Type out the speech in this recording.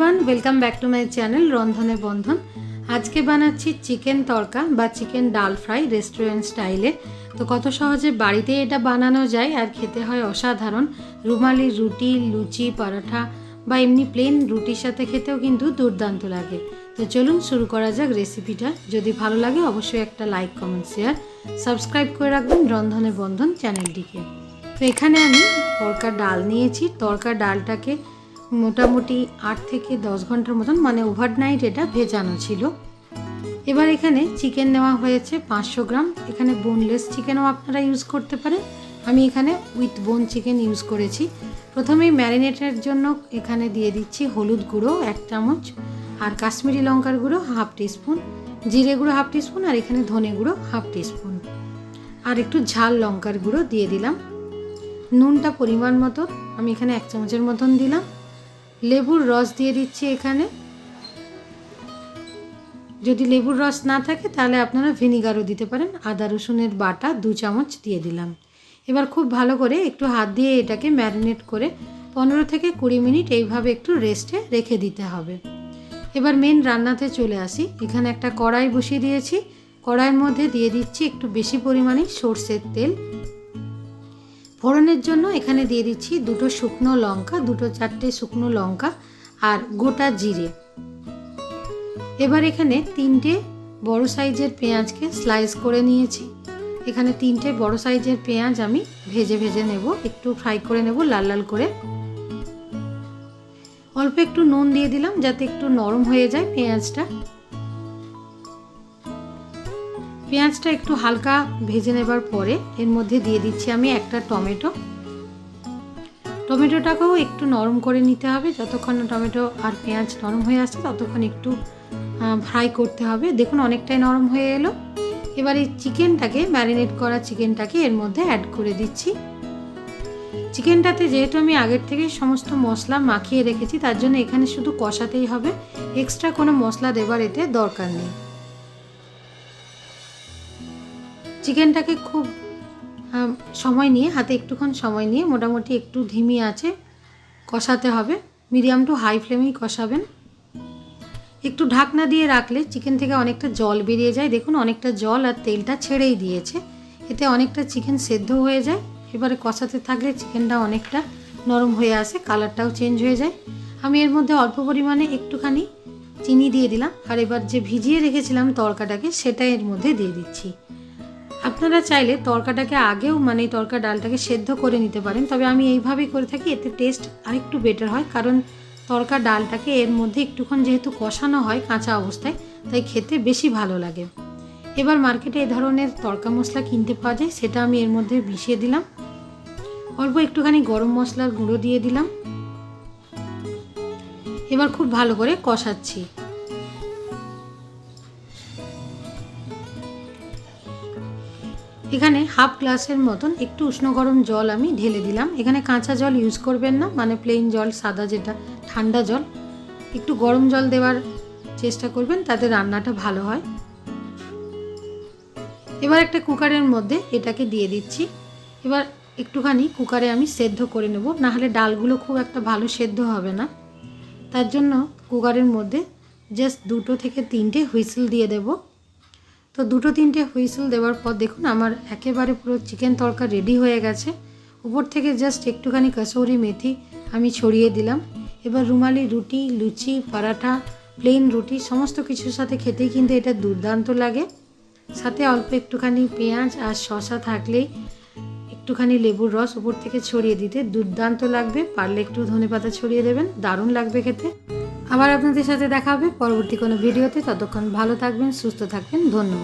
Everyone welcome back to my channel Randhone Bandhon. आज के बनाচ্ছি chicken तड़का बा चिकेन डाल फ्राई रेस्टुरेंट स्टाइले। तो कत सहजे बाड़ीते एटा बानानो जाए और खेते हय असाधारण। रुमाली रुटी लुचि पराठा बा एमनी प्लेन रुटिर साथे खेतेও किन्तु दुर्दान्त लागे। तो चलुन शुरू करा जाक रेसिपिटा। यदि भालो लागे अवश्यई एकटा लाइक कमेंट शेयर सबस्क्राइब करे राखबेन रंधने बंधन चैनलटिके। तो एखाने आमि तड़का डाल नियेछि। तड़का डालटाके मोटामुटी 8 থেকে 10 घंटार मतन माने ओभारनाइट एटा भेजानो छिलो। एबार एखाने चिकेन नेওয়া হয়েছে 500 ग्राम। एखाने बोनलेस चिकेनও আপনারা ইউজ করতে পারেন। আমি এখানে উইথ বোন চিকেন ইউজ করেছি। প্রথমেই ম্যারিনেটের জন্য এখানে দিয়ে দিচ্ছি হলুদ গুঁড়ো 1 চামচ আর কাশ্মীরি লঙ্কার গুঁড়ো হাফ টিস্পুন, জিরে গুঁড়ো হাফ টিস্পুন আর এখানে ধনে গুঁড়ো হাফ টিস্পুন আর একটু ঝাল লঙ্কার গুঁড়ো দিয়ে দিলাম। নুনটা পরিমাণ মতো আমি এখানে 1 চামচের মতন দিলাম। लेबुर रस दिए दिচ্ছি এখানে। যদি লেবুর রস না থাকে তাহলে আপনারা ভিনিগারও দিতে পারেন। আদা রসুনের বাটা 2 চামচ দিয়ে দিলাম। এবার খুব ভালো করে একটু হাত দিয়ে এটাকে ম্যারিনেট করে 15 থেকে 20 মিনিট এইভাবে একটু রেস্টে রেখে দিতে হবে। এবার মেন রান্নাতে চলে আসি। এখানে একটা কড়াই বসিয়ে দিয়েছি। কড়াইয়ের মধ্যে দিয়ে দিচ্ছি একটু বেশি পরিমাণে সরষের তেল। ফোড়নের জন্য এখানে দিয়ে দিচ্ছি দুটো শুকনো লঙ্কা, দুটো চারটে শুকনো লঙ্কা আর গোটা জিরে। এবার এখানে 3টে বড় সাইজের পেঁয়াজকে স্লাইস করে নিয়েছি। এখানে 3টে বড় সাইজের পেঁয়াজ আমি ভেজে ভেজে নেব, একটু ফ্রাই করে নেব লাল লাল করে। অল্প একটু নুন দিয়ে দিলাম যাতে একটু নরম হয়ে যায় পেঁয়াজটা। পেঁয়াজটা একটু হালকা ভেজে নেবার পরে এর মধ্যে দিয়ে দিচ্ছি আমি একটা টমেটো। টমেটোটাকেও একটু নরম করে নিতে হবে। যতক্ষণ টমেটো আর পেঁয়াজ নরম হয়ে আসছে ততক্ষণ একটু ফ্রাই করতে হবে। দেখুন অনেকটাই নরম হয়ে এলো। এবার এই চিকেনটাকে ম্যারিনেট করা চিকেনটাকে এর মধ্যে অ্যাড করে দিচ্ছি। চিকেনটাতে যেহেতু আমি আগের থেকে সমস্ত মশলা মাখিয়ে রেখেছি তার জন্য এখানে শুধু কষাতেই হবে, এক্সট্রা কোনো মশলা দেবার এতে দরকার নেই। চিকেনটাকে খুব সময় নিয়ে হাতে একটুক্ষণ সময় নিয়ে মোটামুটি একটু ধিমি আঁচে কষাতে হবে। মিডিয়াম টু হাই ফ্লেমেই কষাবেন। একটু ঢাকনা দিয়ে রাখলে চিকেন থেকে অনেকটা জল বেরিয়ে যায়। দেখুন অনেকটা জল আর তেলটা ছেড়েই দিয়েছে, এতে অনেকটা চিকেন সেদ্ধ হয়ে যায়। এবারে কষাতে থাকলে চিকেনটা অনেকটা নরম হয়ে আসে, কালারটাও চেঞ্জ হয়ে যায়। আমি এর মধ্যে অল্প পরিমাণে একটুখানি চিনি দিয়ে দিলাম আর এবার যে ভিজিয়ে রেখেছিলাম তড়কাটাকে সেটা এর মধ্যে দিয়ে দিচ্ছি। আপনারা চাইলে তড়কাটাকে আগেও মানে তড়কা ডালটাকে সেদ্ধ করে নিতে পারেন, তবে আমি এইভাবেই করে থাকি, এতে টেস্ট আরেকটু বেটার হয়। কারণ তড়কা ডালটাকে এর মধ্যে একটুক্ষণ যেহেতু কষানো হয় কাঁচা অবস্থায়, তাই খেতে বেশি ভালো লাগে। এবার মার্কেটে এই ধরনের তড়কা মশলা কিনতে পাওয়া যায়, সেটা আমি এর মধ্যে মিশিয়ে দিলাম। অল্প একটুখানি গরম মশলার গুঁড়ো দিয়ে দিলাম। এবার খুব ভালো করে কষাচ্ছি। এখানে হাফ গ্লাসের মতন একটু উষ্ণ গরম জল আমি ঢেলে দিলাম। এখানে কাঁচা জল ইউজ করবেন না, মানে প্লেন জল সাদা যেটা ঠান্ডা জল। একটু গরম জল দেওয়ার চেষ্টা করবেন, তাতে রান্নাটা ভালো হয়। এবার একটা কুকারের মধ্যে এটাকে দিয়ে দিচ্ছি। এবার একটুখানি কুকারে আমি সেদ্ধ করে নেব, না হলে ডালগুলো খুব একটা ভালো সেদ্ধ হবে না। তার জন্য কুকারের মধ্যে জাস্ট 2 থেকে 3টে হুইসেল দিয়ে দেব। তো 2-3টে হুইসেল দেওয়ার পর দেখুন আমার একেবারে পুরো চিকেন তড়কা রেডি হয়ে গেছে। উপর থেকে জাস্ট একটুখানি কসুরি মেথি আমি ছড়িয়ে দিলাম। এবার রুমালি রুটি লুচি পরাঠা প্লেন রুটি সমস্ত কিছুর সাথে খেতেই কিন্তু এটা দুর্দান্ত লাগে। সাথে অল্প একটুখানি পেঁয়াজ আর শসা থাকলেই একটুখানি লেবুর রস উপর থেকে ছড়িয়ে দিতে দুর্দান্ত লাগবে। পারলে একটু ধনেপাতা ছড়িয়ে দেবেন, দারুণ লাগবে খেতে। আবার আপনাদের সাথে দেখা হবে পরবর্তী কোনো ভিডিওতে। ততক্ষণ ভালো থাকবেন, সুস্থ থাকবেন। ধন্যবাদ।